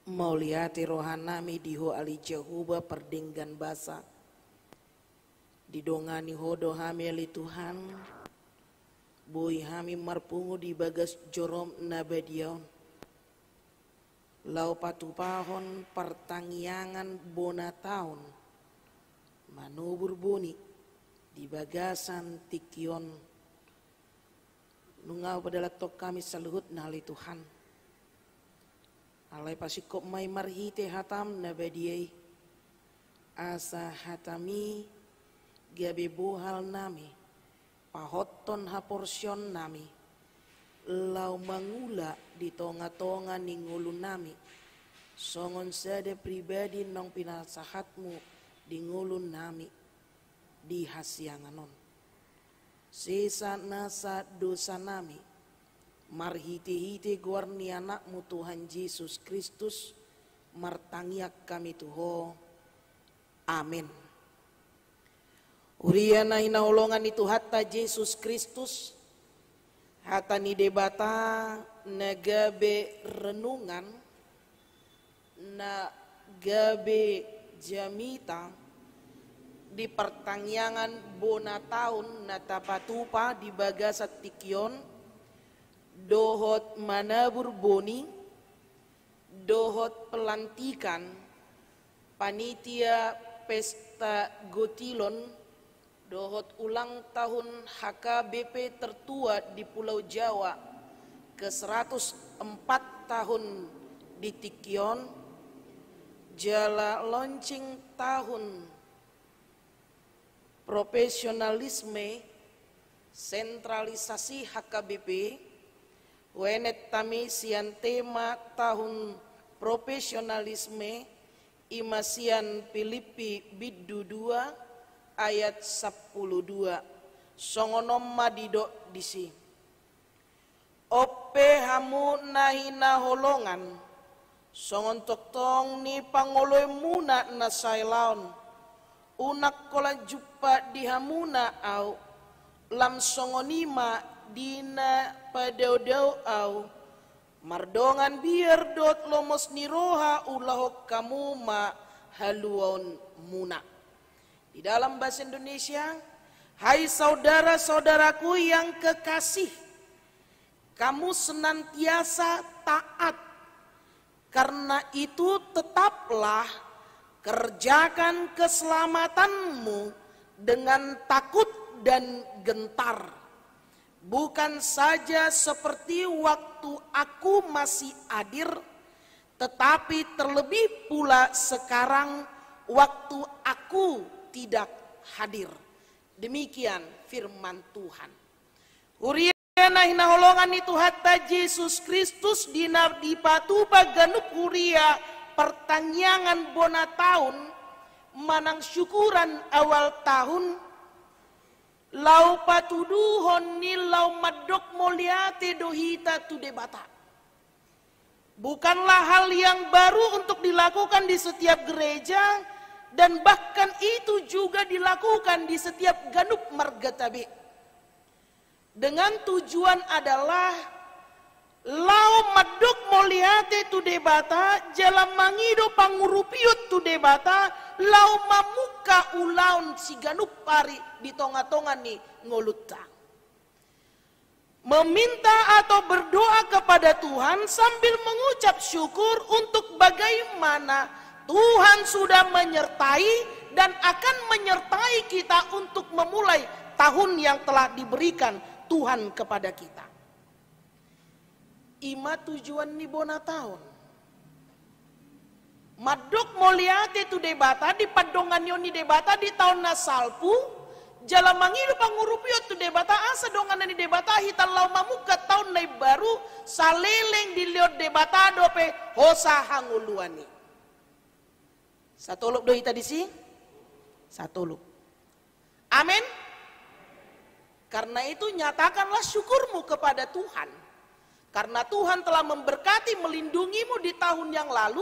Mauliati rohanami diho ali Jehuba perdenggan basa. Didongani hodo hami ali Tuhan. Bui hami marpungu di bagas jorom nabadion. Lau patupahon pertangyangan bona tahun. Manubur buni di bagasan tikion. Nungau pada tok kami saluhut nali Tuhan. Alai pasikop mai marhite hatam nabadiai. Asa hatami gabe bohal nami. Pahoton haporsion nami. Lau mangula di tonga-tonga ningulu nami. Songon sada pribadi nong pinasahatmu di ngulun nami. Di hasianganon. Sesa nasa dosa nami. Marhite-hite guarni anakmu Tuhan Yesus Kristus. Martangiak kami Tuho. Amin. Uriana hinaholongan itu hatta Yesus Kristus. Hatta ni debata nagabe renungan. Nagabe jamita. Di pertangyangan bona tahun natapatupa di bagasat tikion. Dohot manabur boni. Dohot pelantikan. Panitia pesta gotilon. Dohot ulang tahun HKBP tertua di Pulau Jawa. ke-104 tahun di Tikion. Jala launching tahun profesionalisme sentralisasi HKBP. Wenet tami sian tema tahun profesionalisme imasian Filipi biddu 2 ayat 12. Songonom madido disi. Ope hamu nahina holongan. Songon toktong ni pangoloy muna na sailaon. Unak kola jupa dihamuna au. Lam songonima dina padau-dau au. Mardongan biar dot lomos niroha ulahok kamu ma haluon muna. Di dalam bahasa Indonesia, hai saudara-saudaraku yang kekasih, kamu senantiasa taat. Karena itu tetaplah kerjakan keselamatanmu dengan takut dan gentar. Bukan saja seperti waktu aku masih hadir, tetapi terlebih pula sekarang waktu aku tidak hadir. Demikian firman Tuhan. Uriana hinaholongan itu hatta Yesus Kristus di patuba ganuk uria pertangyangan bona tahun manang syukuran awal tahun. Lau patuduhon ni lau madok moliate dohita tu debata. Bukanlah hal yang baru untuk dilakukan di setiap gereja. Dan bahkan itu juga dilakukan di setiap ganuk margatabe. Dengan tujuan adalah lau madok moliate tu debata, jalan mangido pangurupiut tu debata, lau mamuka ulaun si ganuk pari di tonga-tonga ni ngolutta. Meminta atau berdoa kepada Tuhan sambil mengucap syukur untuk bagaimana Tuhan sudah menyertai dan akan menyertai kita untuk memulai tahun yang telah diberikan Tuhan kepada kita. Ima tujuan ni bona tahun. Madok moliate tu debata di padongan yoni debata di tahun nasalpu. Jala mangilu pangurupio tu debata asa dongan ni debata hital lau mamuka tahun nai baru saleleng di liot debata dope hosa hanguluani. Satoluk doh ita disi? Satoluk. Amin. Karena itu nyatakanlah syukurmu kepada Tuhan. Karena Tuhan telah memberkati melindungimu di tahun yang lalu.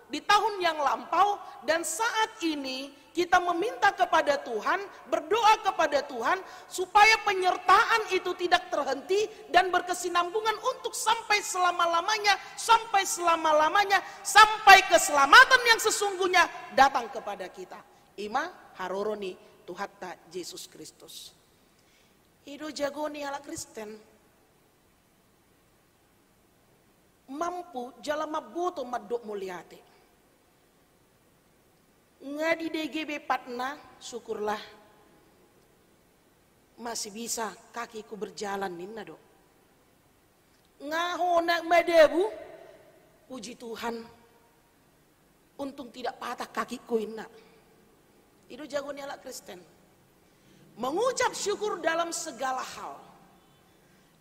di tahun yang lampau, dan saat ini kita meminta kepada Tuhan, berdoa kepada Tuhan supaya penyertaan itu tidak terhenti dan berkesinambungan untuk sampai selama-lamanya, sampai keselamatan yang sesungguhnya datang kepada kita. Ima haroroni Tuhatta Yesus Kristus. Hidup jagoni ala Kristen mampu jalama boto madok muliate. Ngadi DGB patna, syukurlah masih bisa kakiku berjalan ninna do. Ngahonak medebu, puji Tuhan, untung tidak patah kakiku inna. Itu jagonya ala Kristen. Mengucap syukur dalam segala hal.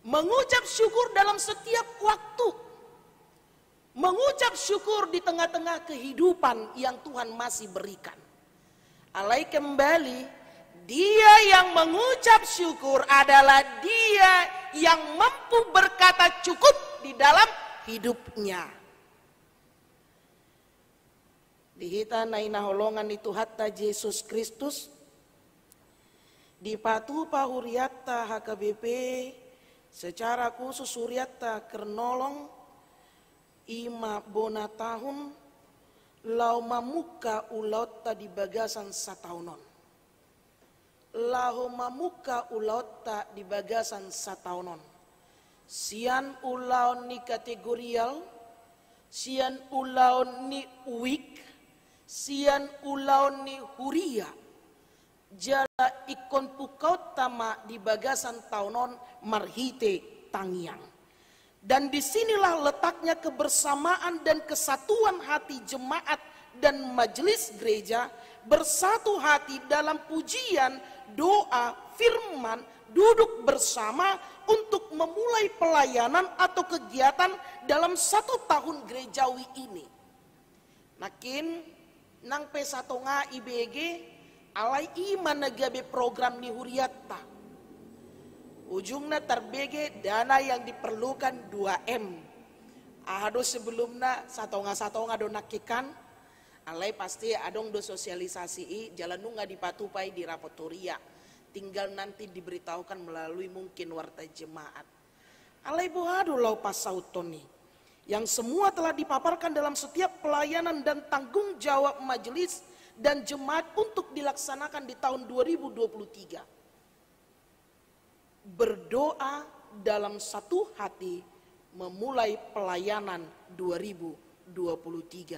Mengucap syukur dalam setiap waktu. Mengucap syukur di tengah-tengah kehidupan yang Tuhan masih berikan. Alai kembali, dia yang mengucap syukur adalah dia yang mampu berkata cukup di dalam hidupnya. Dihita naina holongan itu hatta Yesus Kristus. Dipatu pahuriatta HKBP secara khusus huriatta kernolong ima bona tahun lau mamuka ulautta di bagasan sataunon. Lau mamuka ulautta di bagasan sataunon. Sian ulaon ni kategorial, sian ulaon ni uik, sian ulaon ni huria. Jala ikon pukau tama di bagasan taunon marhite tangiang. Dan disinilah letaknya kebersamaan dan kesatuan hati jemaat dan majelis gereja bersatu hati dalam pujian, doa, firman, duduk bersama untuk memulai pelayanan atau kegiatan dalam 1 tahun gerejawi ini. Nakin nang pesatonga IBG alai iman nagabe program ni huriatta. Ujungnya terbege dana yang diperlukan 2M. Ado sebelumnya satonga do nakikan. Alai pasti adong do sosialisasi jalan nunga dipatupai di rapotoria. Tinggal nanti diberitahukan melalui mungkin warta jemaat. Alai buhadu lau pasautoni. Yang semua telah dipaparkan dalam setiap pelayanan dan tanggung jawab majelis dan jemaat untuk dilaksanakan di tahun 2023. Berdoa dalam satu hati memulai pelayanan 2023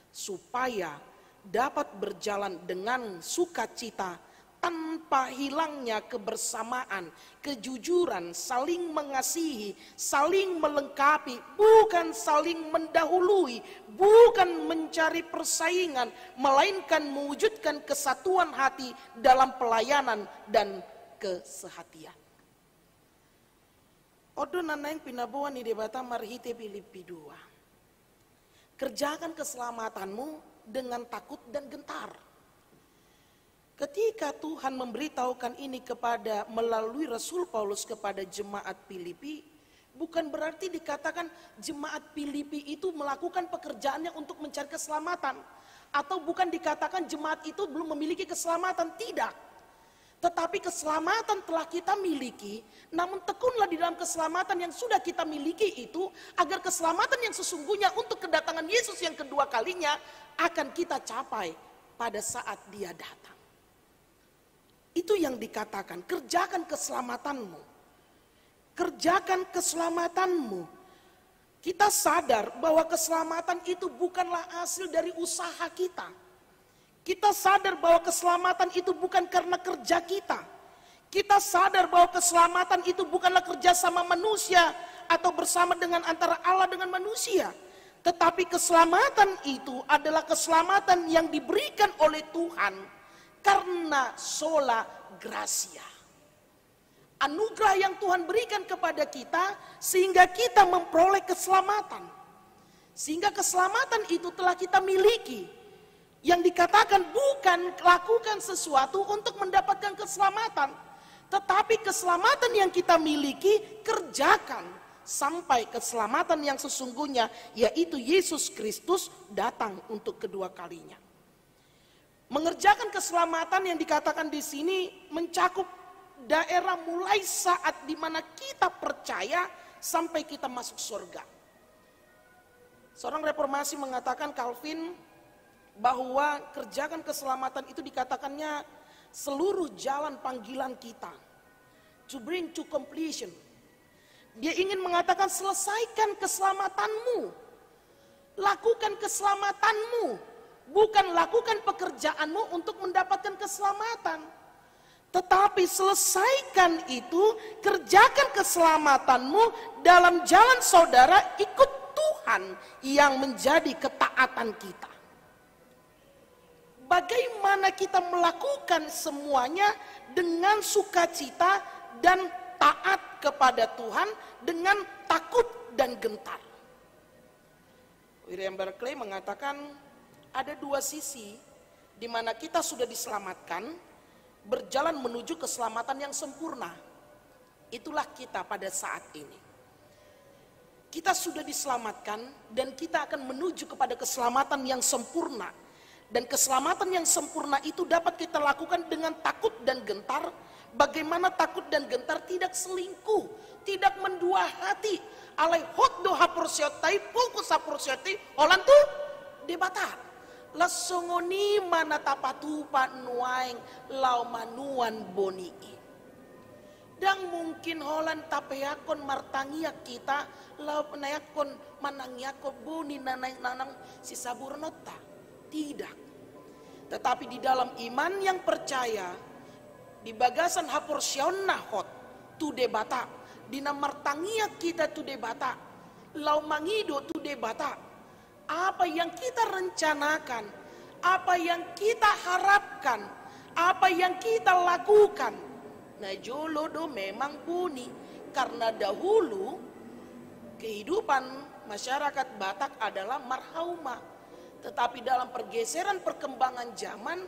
supaya dapat berjalan dengan sukacita tanpa hilangnya kebersamaan, kejujuran, saling mengasihi, saling melengkapi, bukan saling mendahului, bukan mencari persaingan, melainkan mewujudkan kesatuan hati dalam pelayanan dan kesehatian. Odo nanaing pinabuan ni debata marhite Filipi 2. Kerjakan keselamatanmu dengan takut dan gentar. Ketika Tuhan memberitahukan ini kepada melalui Rasul Paulus kepada jemaat Filipi, bukan berarti dikatakan jemaat Filipi itu melakukan pekerjaannya untuk mencari keselamatan, atau bukan dikatakan jemaat itu belum memiliki keselamatan, tidak. Tetapi keselamatan telah kita miliki, namun tekunlah di dalam keselamatan yang sudah kita miliki itu, agar keselamatan yang sesungguhnya untuk kedatangan Yesus yang kedua kalinya akan kita capai pada saat Dia datang. Itu yang dikatakan, kerjakan keselamatanmu. Kerjakan keselamatanmu. Kita sadar bahwa keselamatan itu bukanlah hasil dari usaha kita. Kita sadar bahwa keselamatan itu bukan karena kerja kita. Kita sadar bahwa keselamatan itu bukanlah kerja sama manusia atau bersama dengan antara Allah dengan manusia. Tetapi keselamatan itu adalah keselamatan yang diberikan oleh Tuhan karena sola gratia. Anugerah yang Tuhan berikan kepada kita sehingga kita memperoleh keselamatan. Sehingga keselamatan itu telah kita miliki. Yang dikatakan bukan lakukan sesuatu untuk mendapatkan keselamatan. Tetapi keselamatan yang kita miliki kerjakan sampai keselamatan yang sesungguhnya, yaitu Yesus Kristus datang untuk kedua kalinya. Mengerjakan keselamatan yang dikatakan di sini mencakup daerah mulai saat dimana kita percaya sampai kita masuk surga. Seorang reformasi mengatakan, Calvin, bahwa kerjakan keselamatan itu dikatakannya seluruh jalan panggilan kita, to bring to completion. Dia ingin mengatakan selesaikan keselamatanmu, lakukan keselamatanmu, bukan lakukan pekerjaanmu untuk mendapatkan keselamatan. Tetapi selesaikan itu, kerjakan keselamatanmu dalam jalan saudara ikut Tuhan yang menjadi ketaatan kita. Bagaimana kita melakukan semuanya dengan sukacita dan taat kepada Tuhan dengan takut dan gentar. William Barclay mengatakan ada dua sisi di mana kita sudah diselamatkan, berjalan menuju keselamatan yang sempurna. Itulah kita pada saat ini. Kita sudah diselamatkan dan kita akan menuju kepada keselamatan yang sempurna. Dan keselamatan yang sempurna itu dapat kita lakukan dengan takut dan gentar. Bagaimana takut dan gentar? Tidak selingkuh, tidak mendua hati. Alai hot doha porsiotai, fokus porsiotai, olan tu debatar. Lasongoni mana tapatupa nuaing lau manuan bonii. Dan mungkin holan tapeakon martangiak kita lau penayakon manangiakon boni nanang si saburnota. Tidak. Tetapi di dalam iman yang percaya, di bagasan haporsion nahot tu debata, di namartangiak kita tu debata, lau mangido tu debata. Apa yang kita rencanakan, apa yang kita harapkan, apa yang kita lakukan. Nah jolodo memang bunyi, karena dahulu kehidupan masyarakat Batak adalah marhauma. Tetapi dalam pergeseran perkembangan zaman,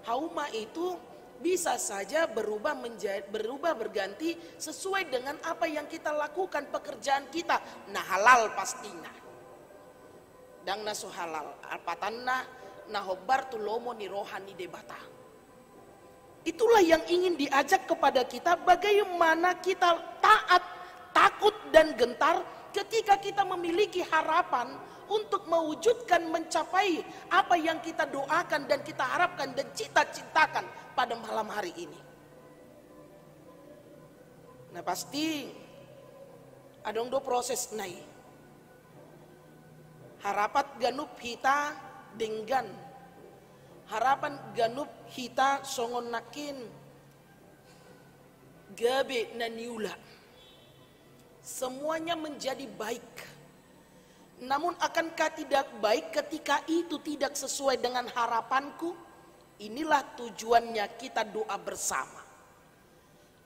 hauma itu bisa saja berubah berganti sesuai dengan apa yang kita lakukan, pekerjaan kita. Nah halal pastinya. Dan nasu halal alpatanna nahobar tulomo ni rohani debata. Itulah yang ingin diajak kepada kita, bagaimana kita taat, takut dan gentar ketika kita memiliki harapan untuk mewujudkan, mencapai apa yang kita doakan dan kita harapkan dan cita-citakan pada malam hari ini. Nah pasti ada dua proses naik. Harapan ganup hita dengan harapan ganup hita songon nakin gabe naniula. Semuanya menjadi baik. Namun akankah tidak baik ketika itu tidak sesuai dengan harapanku? Inilah tujuannya kita doa bersama.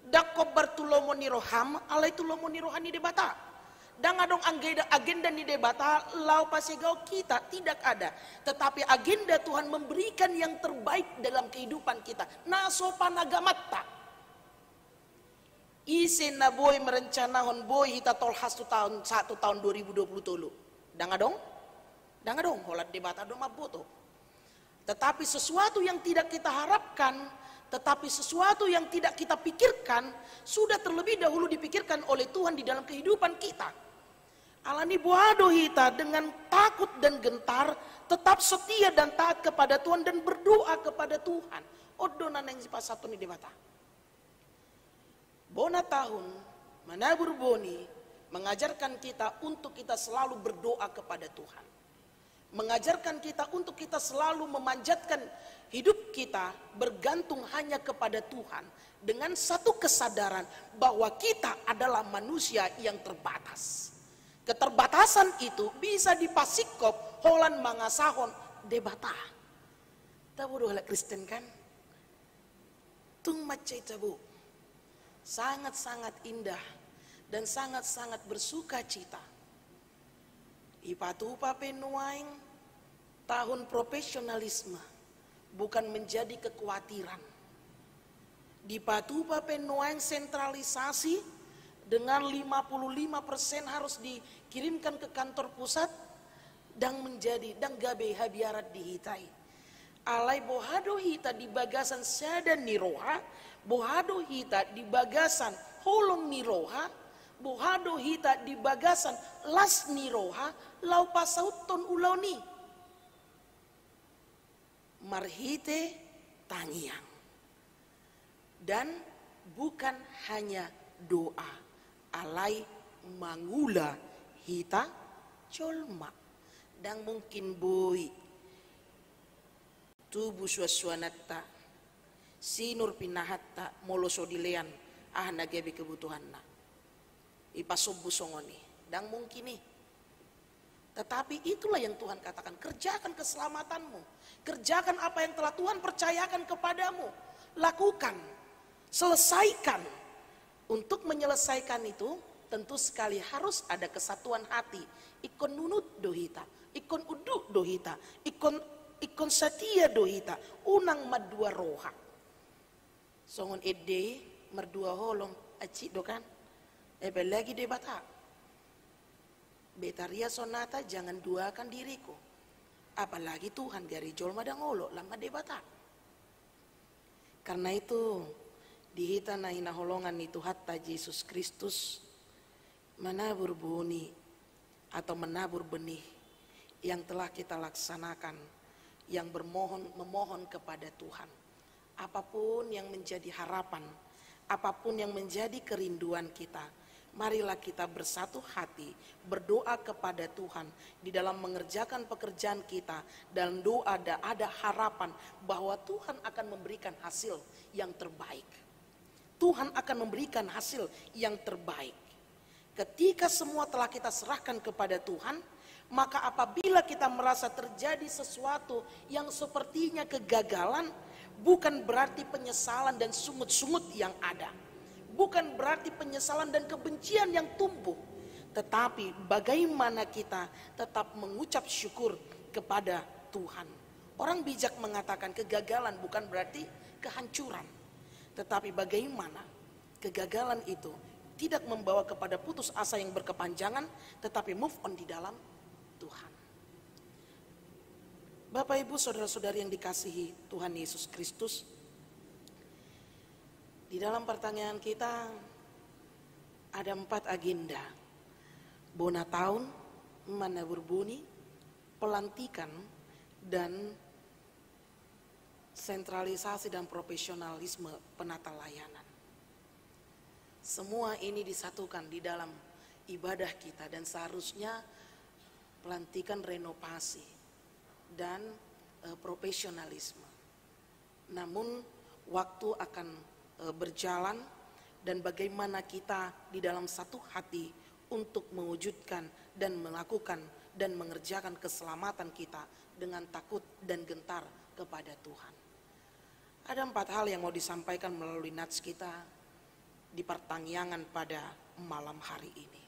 Dakob bertulomoni roham, alai tulomoni rohani debata. Dan adong agenda ni debata lau pasigau kita tidak ada. Tetapi agenda Tuhan memberikan yang terbaik dalam kehidupan kita. Naso panagamatta. Isin na boy merencanahon boy hita tolhas satu tahun 2020. Dan adong holat debata adong maboto. Tetapi sesuatu yang tidak kita harapkan, tetapi sesuatu yang tidak kita pikirkan, sudah terlebih dahulu dipikirkan oleh Tuhan di dalam kehidupan kita. Alani buado hita dengan takut dan gentar, tetap setia dan taat kepada Tuhan dan berdoa kepada Tuhan. Odonan yang sipas satu ni debata. Bona tahun menabur boni mengajarkan kita untuk kita selalu berdoa kepada Tuhan. Mengajarkan kita untuk kita selalu memanjatkan hidup kita bergantung hanya kepada Tuhan. Dengan satu kesadaran bahwa kita adalah manusia yang terbatas. Keterbatasan itu bisa dipasikop holan mangasahon debata. Tahu oleh Kristen kan? Tung macai tabu. Sangat-sangat indah dan sangat-sangat bersuka cita. Ipatupa penuaing tahun profesionalisme bukan menjadi kekhawatiran. Di patupa penuaing sentralisasi dengan 55% harus dikirimkan ke kantor pusat dan gabe habiarat dihitai. Alai bohado hita di bagasan sada niroha, bohado hita di bagasan holong niroha, bohado hita di bagasan las niroha, lau pasauton ulauni. Marhite tangiang. Dan bukan hanya doa, alai mangula hita colma. Dan mungkin boy tubuh suaswanata sinur pinahatta moloso dilean nagebe kebutuhanna ipasobu songoni dan mungkin nih. Tetapi itulah yang Tuhan katakan, kerjakan keselamatanmu, kerjakan apa yang telah Tuhan percayakan kepadamu, lakukan, selesaikan. Untuk menyelesaikan itu tentu sekali harus ada kesatuan hati. Ikon nunut dohita, ikon uduk dohita, ikon setia dohita, unang madua roha. Songon ede merdua holong acik do kan? Lagi debata. Betaria sonata jangan duakan diriku. Apalagi Tuhan dari jolma dan ngolo lama debata. Karena itu dihita na hinaholongan itu hatta Yesus Kristus menabur buni atau menabur benih yang telah kita laksanakan, yang memohon kepada Tuhan. Apapun yang menjadi harapan, apapun yang menjadi kerinduan kita, marilah kita bersatu hati berdoa kepada Tuhan di dalam mengerjakan pekerjaan kita, dan doa ada harapan bahwa Tuhan akan memberikan hasil yang terbaik. Tuhan akan memberikan hasil yang terbaik. Ketika semua telah kita serahkan kepada Tuhan, maka apabila kita merasa terjadi sesuatu yang sepertinya kegagalan, bukan berarti penyesalan dan sungut-sungut yang ada. Bukan berarti penyesalan dan kebencian yang tumbuh. Tetapi bagaimana kita tetap mengucap syukur kepada Tuhan. Orang bijak mengatakan kegagalan bukan berarti kehancuran. Tetapi bagaimana kegagalan itu tidak membawa kepada putus asa yang berkepanjangan, tetapi move on di dalam Tuhan. Bapak Ibu saudara-saudari yang dikasihi Tuhan Yesus Kristus, di dalam pertanyaan kita ada 4 agenda. Bona tahun, mana berbunyi, pelantikan, dan sentralisasi dan profesionalisme penata layanan. Semua ini disatukan di dalam ibadah kita, dan seharusnya pelantikan, renovasi, dan profesionalisme. Namun waktu akan berjalan, dan bagaimana kita di dalam satu hati untuk mewujudkan dan melakukan dan mengerjakan keselamatan kita dengan takut dan gentar kepada Tuhan. Ada 4 hal yang mau disampaikan melalui nats kita di pertanyaan pada malam hari ini.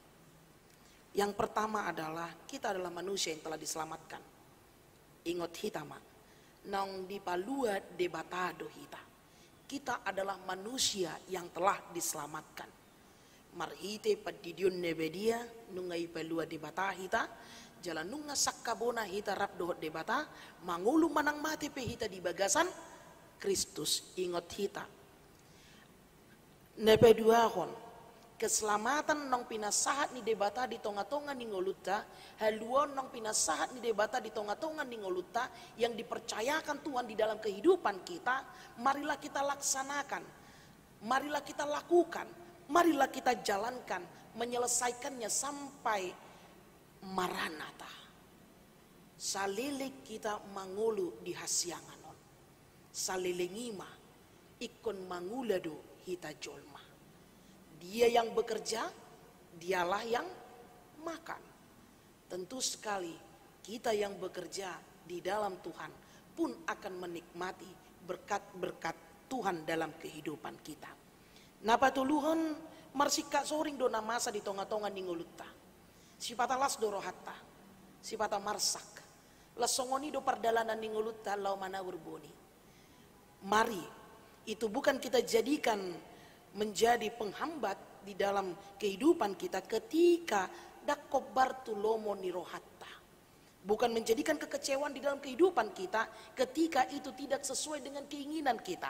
Yang pertama adalah kita adalah manusia yang telah diselamatkan. Ingot hitama, nang dipalua debatado hita. Kita adalah manusia yang telah diselamatkan. Marhite padidion nebedia nungai palua debata hita, jalan nunga sakkabona hita rap dohot debata, mangulu manang mati pe hita di bagasan Kristus. Ingot hita. Nebeduahon, keselamatan nong pinasahat ni debata di tonga-tonga ni ngoluta, haluan nong pinasahat ni debata di tonga-tonga ni ngoluta yang dipercayakan Tuhan di dalam kehidupan kita, marilah kita laksanakan, marilah kita lakukan, marilah kita jalankan, menyelesaikannya sampai maranatha. Salilik kita mangulu di hasyanganon, salilingima ikon mangulado hita jolma. Dia yang bekerja, dialah yang makan. Tentu sekali kita yang bekerja di dalam Tuhan pun akan menikmati berkat-berkat Tuhan dalam kehidupan kita. Napa tuluhon marsika soring dona masa di tonga-tonga di ngulutta. Sipata las dorohatta, sipata marsak. Lasongoni do pardalanan di ngulutta lau mana berboni. Mari, itu bukan kita jadikan menjadi penghambat, di dalam kehidupan kita ketika dakobar tulomo nirohatta. Bukan menjadikan kekecewaan di dalam kehidupan kita ketika itu tidak sesuai dengan keinginan kita.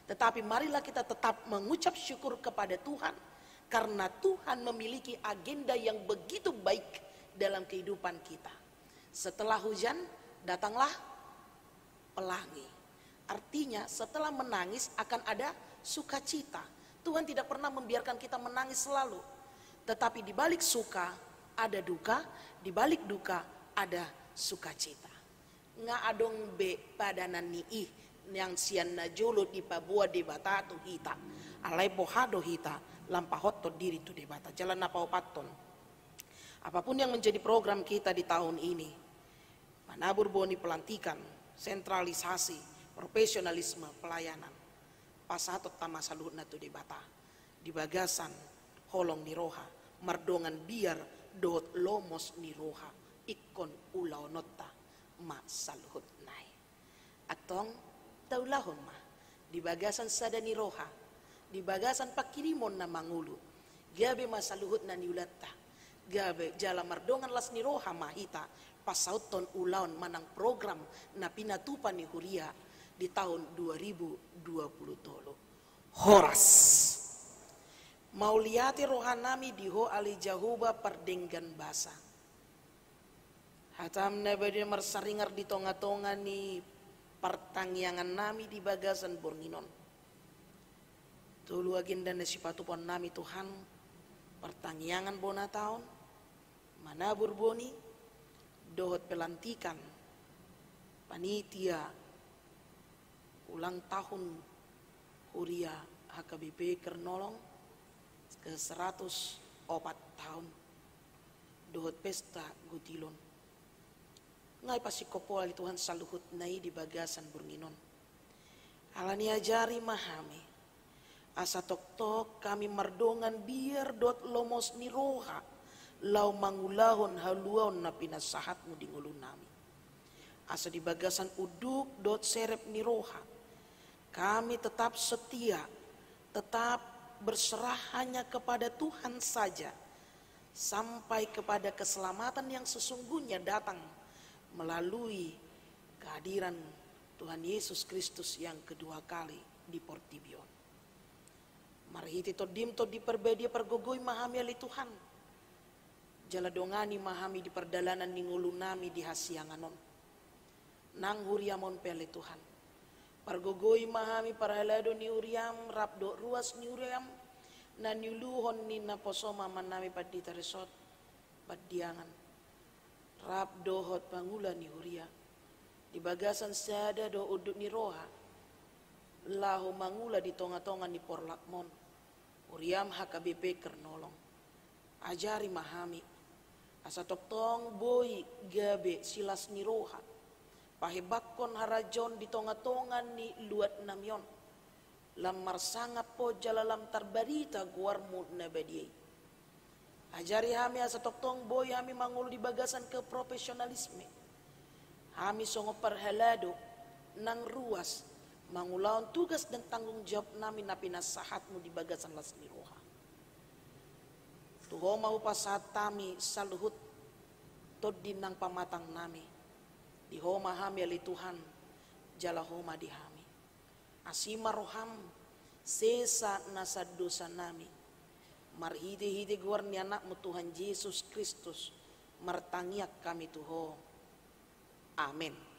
Tetapi marilah kita tetap mengucap syukur kepada Tuhan. Karena Tuhan memiliki agenda yang begitu baik dalam kehidupan kita. Setelah hujan datanglah pelangi. Artinya setelah menangis akan ada sukacita. Tuhan tidak pernah membiarkan kita menangis selalu. Tetapi di balik suka ada duka, di balik duka ada sukacita. Nga adong be padanan niih yang sian na jolo di pabua de bata tu hita. Alai bohado hita lampahot to diri tu de bata. Jalan napau paton. Apapun yang menjadi program kita di tahun ini, Manabur Boni pelantikan, sentralisasi, profesionalisme, pelayanan. Pasatot tama saluhut na tu de bata. Di bagasan holong niroha, mardongan biar dot lomos niroha, ikon ulau nota ma saluhut nai. Atong taulahon ma, di bagasan sada niroha, di bagasan pakirimon na mangulu, gabe masaluhut na niulata, gabe jala mardongan las niroha mahita, pasauton ulaon manang program na pinatupan ni Huria di tahun 2020 tolo. Horas. Mau liati rohanami diho ali jahuba perdenggan basa. Hatam nabadi mersaringar di tonga-tonga ni pertangyangan nami di bagasan Bornginon. Tulu agenda na sipatu pon nami Tuhan pertangyangan bona tahun Manabur Boni dohot pelantikan panitia ulang tahun Huria HKBP Kernolong ke 104 tahun dohot pesta gutilon ngai pasikopo ali Tuhan saluhut nai di bagasan Bornginon alani ajari mahami asa tok kami mardongan biar dot lomos niroha lau mangulahon haluaon na pinasahatmu di ngulu nami asa di bagasan uduk dot serep niroha kami tetap setia, tetap berserah hanya kepada Tuhan saja, sampai kepada keselamatan yang sesungguhnya datang melalui kehadiran Tuhan Yesus Kristus yang kedua kali di Portibion. Marhiti to dim to diperbedia pergogoi mahami ali Tuhan. Jala dongani mahami di perdalanan ni ngulu nami di hasianganon. Nang huriamon pele Tuhan. Pargogoi mahami parhalado ni uriam rapdo ruas ni uriam na niluhon ni naposoma manami padita resort padiangan rapdo hot pangula ni uria di bagasan sada do uduk ni roha lahu mangula di tonga-tonga ni porlakmon uriam HKBP Kernolong ajari mahami asa toktong boy gabe silas ni roha pahebakon harajon di tonga-tonga ni luat namyon lamar sangat po jalalam tarbarita guarmu nabadiai ajari hami asa toktong boy hami mangul di bagasan ke profesionalisme hami songo perhelado nang ruas mangulaon tugas dan tanggung jawab nami napina sahatmu di bagasan las niroha tuho mau pasat tami saluhut todin nang pamatang nami di homa hami ali Tuhan jala homa di hami asima roham sesa nasa dosa nami marhide-hide guarni anakmu Tuhan Yesus Kristus martangiak kami tuho amin.